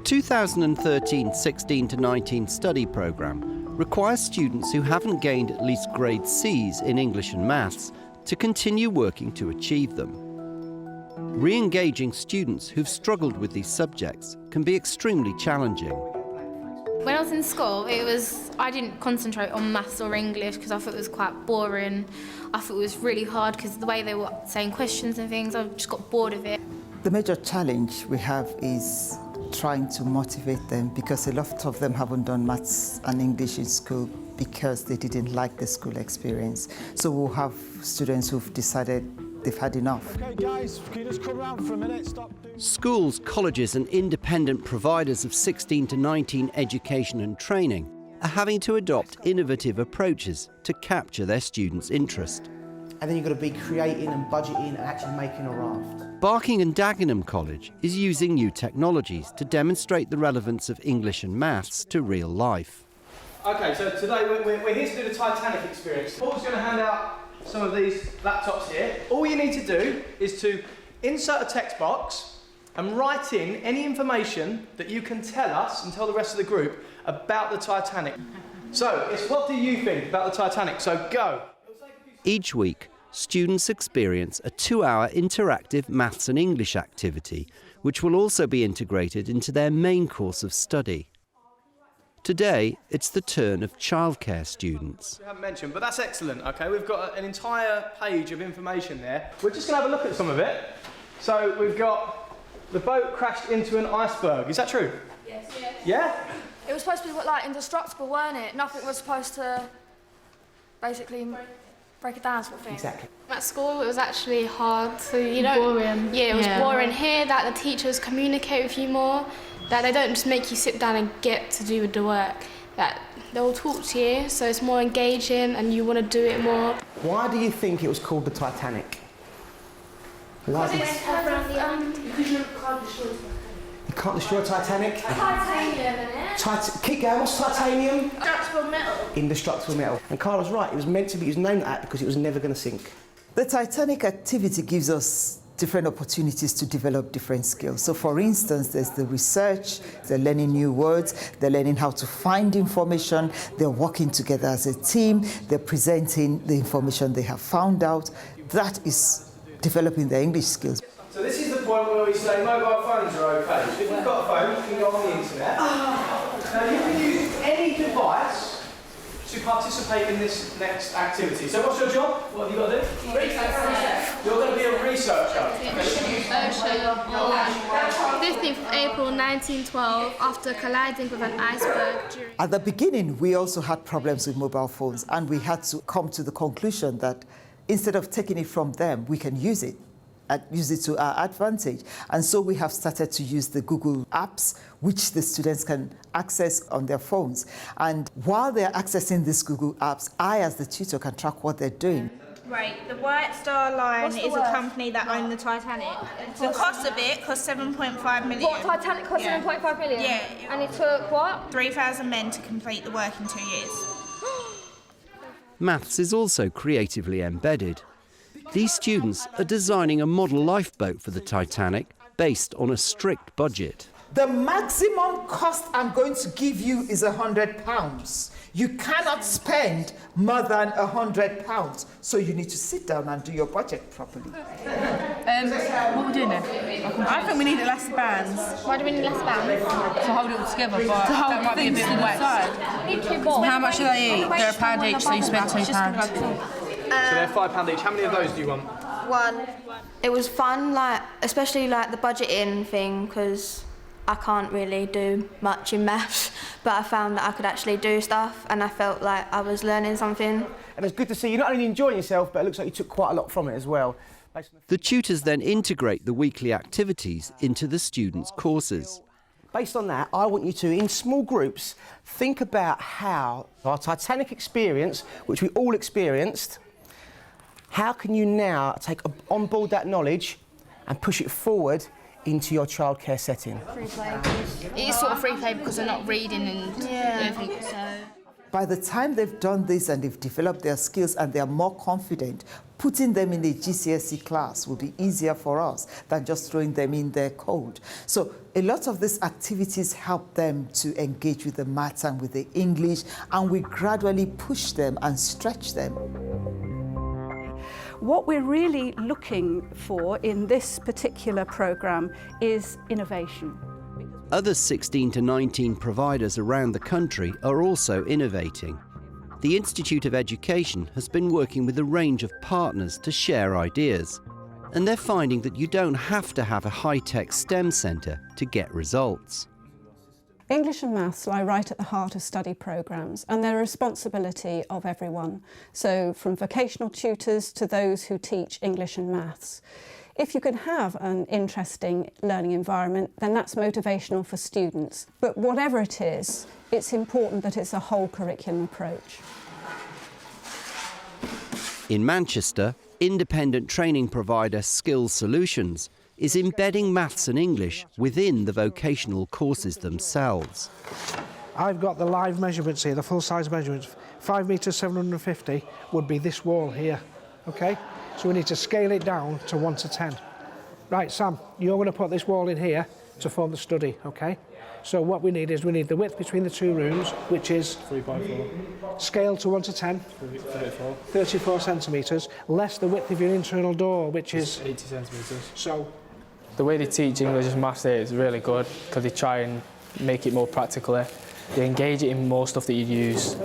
2013 16 to 19 study programme requires students who haven't gained at least grade C's in English and Maths to continue working to achieve them. Re-engaging students who've struggled with these subjects can be extremely challenging. When I was in school, I didn't concentrate on maths or English because I thought it was quite boring. I thought it was really hard because the way they were saying questions and things, I just got bored of it. The major challenge we have is trying to motivate them, because a lot of them haven't done maths and English in school because they didn't like the school experience. So we'll have students who've decided they've had enough. Okay guys, can you just come around for a minute? Stop. Schools, colleges and independent providers of 16 to 19 education and training are having to adopt innovative approaches to capture their students' interest. And then you've got to be creating and budgeting and actually making a raft. Barking and Dagenham College is using new technologies to demonstrate the relevance of English and Maths to real life. Okay, so today we're here to do the Titanic experience. Paul's going to hand out some of these laptops here. All you need to do is to insert a text box and write in any information that you can tell us and tell the rest of the group about the Titanic. So, it's what do you think about the Titanic? So, go. Each week, students experience a 2-hour interactive Maths and English activity, which will also be integrated into their main course of study. Today, it's the turn of childcare students. We haven't mentioned, but that's excellent, okay? We've got an entire page of information there. We're just going to have a look at some of it. So, we've got the boat crashed into an iceberg. Is that true? Yes. Yeah? It was supposed to be like indestructible, weren't it? Nothing was supposed to basically break it down, sort of thing. Exactly. At school, it was actually hard to, boring. Yeah, it was boring here, that the teachers communicate with you more, that they don't just make you sit down and get to do the work, that they'll talk to you, so it's more engaging and you want to do it more. Why do you think it was called the Titanic? Why is it? You can't destroy Titanic? Titanium, isn't it? Keep going, what's titanium? Indestructible metal. Indestructible metal. And Carla's right, it was meant to be, it was named that because it was never going to sink. The Titanic activity gives us different opportunities to develop different skills. So for instance, there's the research, they're learning new words, they're learning how to find information, they're working together as a team, they're presenting the information they have found out. That is developing their English skills. So this is the point where we say mobile phones are okay. So if you've got a phone, you can go on the internet. Now you can use any device to participate in this next activity. So what's your job? What have you got to do? Research. You're going to be a researcher. 15th of April 1912, after colliding with an iceberg during... At the beginning, we also had problems with mobile phones, and we had to come to the conclusion that instead of taking it from them, we can use it to our advantage. And so we have started to use the Google apps, which the students can access on their phones. And while they're accessing these Google apps, I, as the tutor, can track what they're doing. Right, the White Star Line is a company that owned the Titanic. The cost of it cost 7.5 million. What, Titanic cost 7.5 million? Yeah. And it took what? 3,000 men to complete the work in 2 years. Maths is also creatively embedded. These students are designing a model lifeboat for the Titanic based on a strict budget. The maximum cost I'm going to give you is £100. You cannot spend more than £100, so you need to sit down and do your budget properly. What are we doing then? I think we need elastic bands Why do we need less bands? to hold it all together, but that might be a bit of a waste. We need 2 balls. How much do they eat? They're £1 each, so you spend £2. So they're £5 each. How many of those do you want? One. It was fun, especially the budgeting thing, because I can't really do much in maths, but I found that I could actually do stuff, and I felt like I was learning something. And it's good to see you not only enjoying yourself, but it looks like you took quite a lot from it as well. The tutors then integrate the weekly activities into the students' courses. Based on that, I want you to, in small groups, think about how our Titanic experience, which we all experienced, how can you now take on board that knowledge and push it forward into your childcare setting? Free play. It is sort of free play because they're not reading and everything, so... By the time they've done this and they've developed their skills and they're more confident, putting them in a GCSE class will be easier for us than just throwing them in their code. So a lot of these activities help them to engage with the maths and with the English, and we gradually push them and stretch them. What we're really looking for in this particular programme is innovation. Other 16 to 19 providers around the country are also innovating. The Institute of Education has been working with a range of partners to share ideas, and they're finding that you don't have to have a high-tech STEM centre to get results. English and maths lie right at the heart of study programmes, and they're a responsibility of everyone, so from vocational tutors to those who teach English and maths. If you can have an interesting learning environment, then that's motivational for students. But whatever it is, it's important that it's a whole curriculum approach. In Manchester, independent training provider Skills Solutions is embedding maths and English within the vocational courses themselves. I've got the live measurements here, the full-size measurements. 5 metres 750 would be this wall here, okay? So we need to scale it down to 1 to 10. Right, Sam, you're going to put this wall in here to form the study, okay? So what we need is we need the width between the two rooms, which is 3.4. Scale to 1 to 10. 34. 34 centimetres, less the width of your internal door, which is 80 centimetres. So the way they teach English and maths here is really good because they try and make it more practical. They engage it in more stuff that you'd use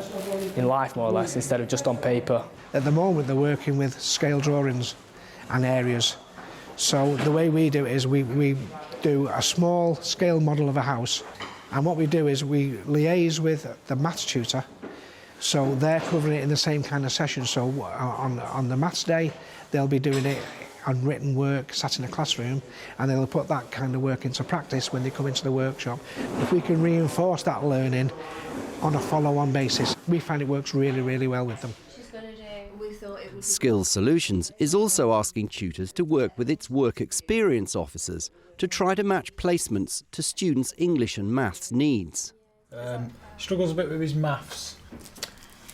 in life, more or less, instead of just on paper. At the moment, they're working with scale drawings and areas. So the way we do it is we do a small scale model of a house, and what we do is we liaise with the maths tutor, so they're covering it in the same kind of session. So on the maths day, they'll be doing it on written work, sat in a classroom, and they'll put that kind of work into practice when they come into the workshop. If we can reinforce that learning on a follow-on basis, we find it works really, really well with them. Skills Solutions is also asking tutors to work with its work experience officers to try to match placements to students' English and maths needs. Struggles a bit with his maths.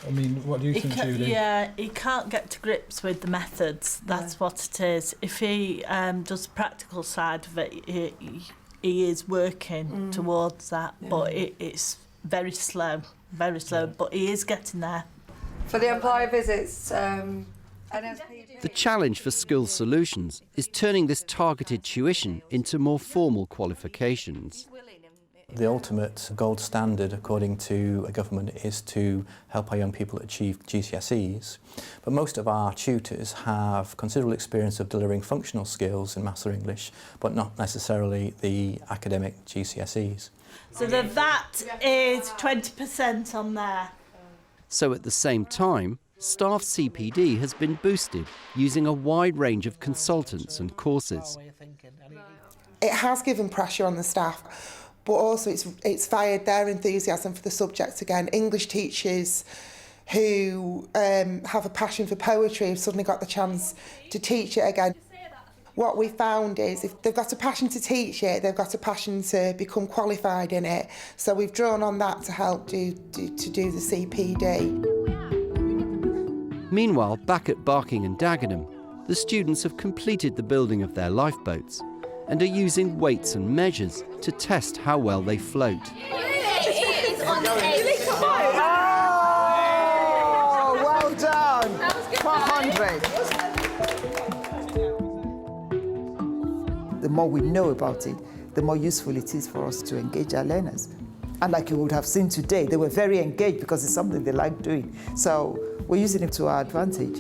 I mean, what do you think, Judy? Yeah, he can't get to grips with the methods. That's what it is. If he does the practical side of it, he is working towards that, but it's very slow, but he is getting there. For the employer visits, The challenge for Skills Solutions is turning this targeted tuition into more formal qualifications. The ultimate gold standard, according to a government, is to help our young people achieve GCSEs. But most of our tutors have considerable experience of delivering functional skills in maths or English, but not necessarily the academic GCSEs. So the VAT is 20% on there. So at the same time, staff CPD has been boosted using a wide range of consultants and courses. it has given pressure on the staff, but also it's fired their enthusiasm for the subject again. English teachers who have a passion for poetry have suddenly got the chance to teach it again. What we found is if they've got a passion to teach it, they've got a passion to become qualified in it. So we've drawn on that to help do the CPD. Meanwhile, back at Barking and Dagenham, the students have completed the building of their lifeboats and are using weights and measures to test how well they float. Oh, well done! 400. The more we know about it, the more useful it is for us to engage our learners. And like you would have seen today, they were very engaged because it's something they like doing. So we're using it to our advantage.